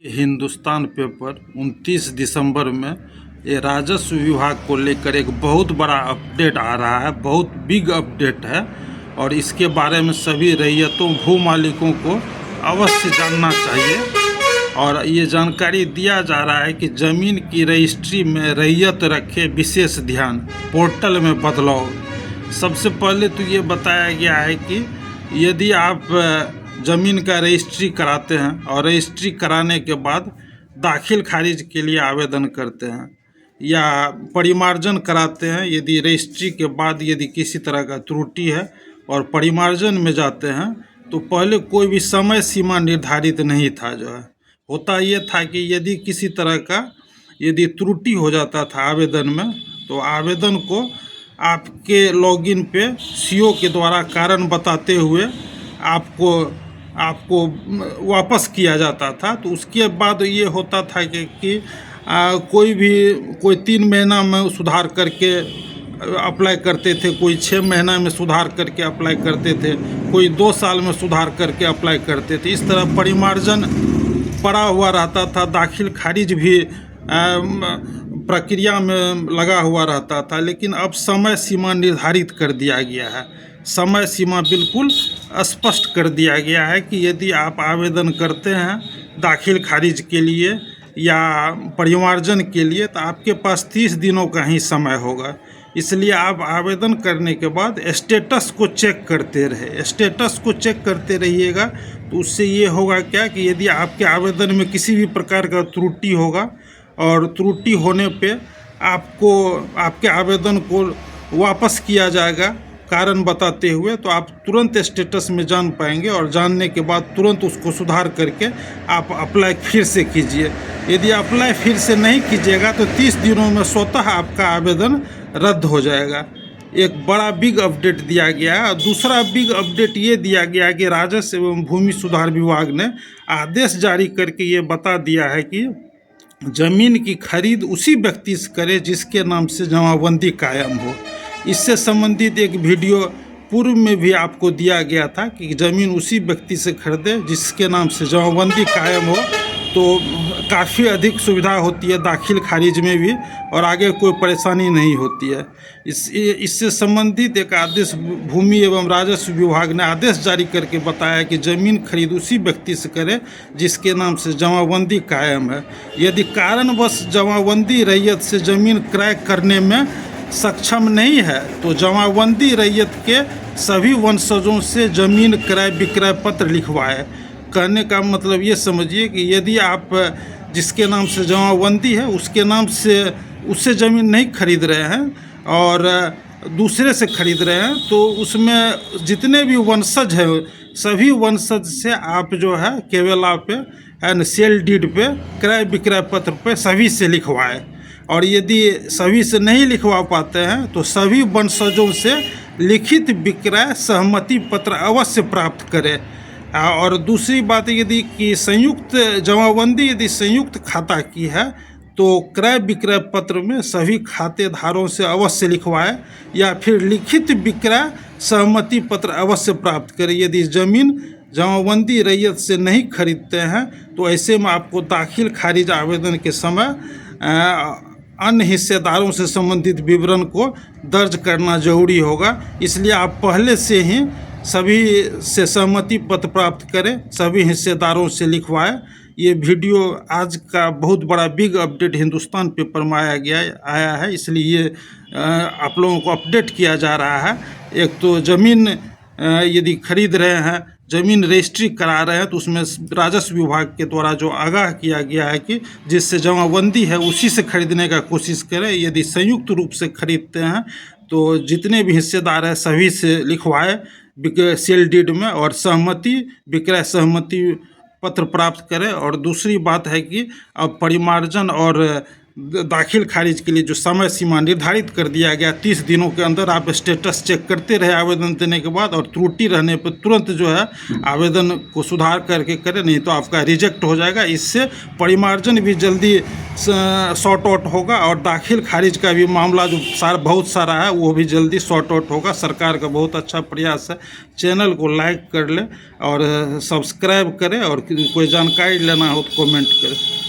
Hindustan paper 29 दिसंबर में ये राजस्व विभाग को लेकर एक बहुत बड़ा अपडेट आ रहा है। बहुत बिग अपडेट है और इसके बारे में सभी रैयतों भू मालिकों को अवश्य जानना चाहिए। और ये जानकारी दिया जा रहा है कि ज़मीन की रजिस्ट्री में रैयत रखे विशेष ध्यान, पोर्टल में बदलाव। सबसे पहले तो ये बताया गया है कि यदि आप ज़मीन का रजिस्ट्री कराते हैं और रजिस्ट्री कराने के बाद दाखिल खारिज के लिए आवेदन करते हैं या परिमार्जन कराते हैं, यदि रजिस्ट्री के बाद यदि किसी तरह का त्रुटि है और परिमार्जन में जाते हैं तो पहले कोई भी समय सीमा निर्धारित नहीं था। जो है होता ये था कि यदि किसी तरह का यदि त्रुटि हो जाता था आवेदन में तो आवेदन को आपके लॉगिन पे सीओ के द्वारा कारण बताते हुए आपको वापस किया जाता था। तो उसके बाद ये होता था कि कोई 3 महीना में सुधार करके अप्लाई करते थे, कोई 6 महीना में सुधार करके अप्लाई करते थे, कोई 2 साल में सुधार करके अप्लाई करते थे। इस तरह परिमार्जन पड़ा हुआ रहता था, दाखिल खारिज भी प्रक्रिया में लगा हुआ रहता था। लेकिन अब समय सीमा निर्धारित कर दिया गया है, समय सीमा बिल्कुल स्पष्ट कर दिया गया है कि यदि आप आवेदन करते हैं दाखिल खारिज के लिए या परिमार्जन के लिए तो आपके पास 30 दिनों का ही समय होगा। इसलिए आप आवेदन करने के बाद स्टेटस को चेक करते रहिएगा। तो उससे ये होगा क्या कि यदि आपके आवेदन में किसी भी प्रकार का त्रुटि होगा और त्रुटि होने पे आपको आपके आवेदन को वापस किया जाएगा कारण बताते हुए, तो आप तुरंत स्टेटस में जान पाएंगे और जानने के बाद तुरंत उसको सुधार करके आप अप्लाई फिर से कीजिए। यदि अप्लाई फिर से नहीं कीजिएगा तो 30 दिनों में स्वतः आपका आवेदन रद्द हो जाएगा। एक बड़ा बिग अपडेट दिया गया है। दूसरा बिग अपडेट ये दिया गया कि राजस्व एवं भूमि सुधार विभाग ने आदेश जारी करके ये बता दिया है कि ज़मीन की खरीद उसी व्यक्ति से करे जिसके नाम से जमाबंदी कायम हो। इससे संबंधित एक वीडियो पूर्व में भी आपको दिया गया था कि ज़मीन उसी व्यक्ति से खरीदे जिसके नाम से जमाबंदी कायम हो, तो काफ़ी अधिक सुविधा होती है दाखिल खारिज में भी और आगे कोई परेशानी नहीं होती है। इससे संबंधित एक आदेश भूमि एवं राजस्व विभाग ने आदेश जारी करके बताया कि ज़मीन खरीद उसी व्यक्ति से करे जिसके नाम से जमाबंदी कायम है। यदि कारणवश जमाबंदी रैयत से ज़मीन क्रय करने में सक्षम नहीं है तो जमाबंदी रैयत के सभी वंशजों से ज़मीन क्रय विक्रय पत्र लिखवाए। कहने का मतलब ये समझिए कि यदि आप जिसके नाम से जमाबंदी है उसके नाम से उससे ज़मीन नहीं खरीद रहे हैं और दूसरे से खरीद रहे हैं, तो उसमें जितने भी वंशज हैं सभी वंशज से आप जो है केवला पे एंड सेल डीड पे क्रय विक्रय पत्र पे सभी से लिखवाए। और यदि सभी से नहीं लिखवा पाते हैं तो सभी वंशजों से लिखित विक्रय सहमति पत्र अवश्य प्राप्त करें। और दूसरी बात यदि कि संयुक्त जमाबंदी यदि संयुक्त खाता की है तो क्रय विक्रय पत्र में सभी खातेदारों से अवश्य लिखवाएं या फिर लिखित विक्रय सहमति पत्र अवश्य प्राप्त करें। यदि ज़मीन जमाबंदी रैयत से नहीं खरीदते हैं तो ऐसे में आपको दाखिल खारिज आवेदन के समय अन्य हिस्सेदारों से संबंधित विवरण को दर्ज करना जरूरी होगा। इसलिए आप पहले से ही सभी से सहमति पत्र प्राप्त करें, सभी हिस्सेदारों से लिखवाएं। ये वीडियो आज का बहुत बड़ा बिग अपडेट हिंदुस्तान पेपर में आया है, इसलिए आप लोगों को अपडेट किया जा रहा है। एक तो ज़मीन यदि खरीद रहे हैं, ज़मीन रजिस्ट्री करा रहे हैं तो उसमें राजस्व विभाग के द्वारा जो आगाह किया गया है कि जिससे जमाबंदी है उसी से खरीदने का कोशिश करें। यदि संयुक्त रूप से खरीदते हैं तो जितने भी हिस्सेदार हैं सभी से लिखवाए सेल डीड में और सहमति विक्रय सहमति पत्र प्राप्त करें। और दूसरी बात है कि अब परिमार्जन और दाखिल खारिज के लिए जो समय सीमा निर्धारित कर दिया गया, 30 दिनों के अंदर आप स्टेटस चेक करते रहे आवेदन देने के बाद, और त्रुटि रहने पर तुरंत जो है आवेदन को सुधार करके करें, नहीं तो आपका रिजेक्ट हो जाएगा। इससे परिमार्जन भी जल्दी सॉर्ट आउट होगा और दाखिल खारिज का भी मामला जो बहुत सारा है वो भी जल्दी सॉर्ट आउट होगा। सरकार का बहुत अच्छा प्रयास है। चैनल को लाइक कर लें और सब्सक्राइब करें, और कोई जानकारी लेना हो तो कमेंट करें।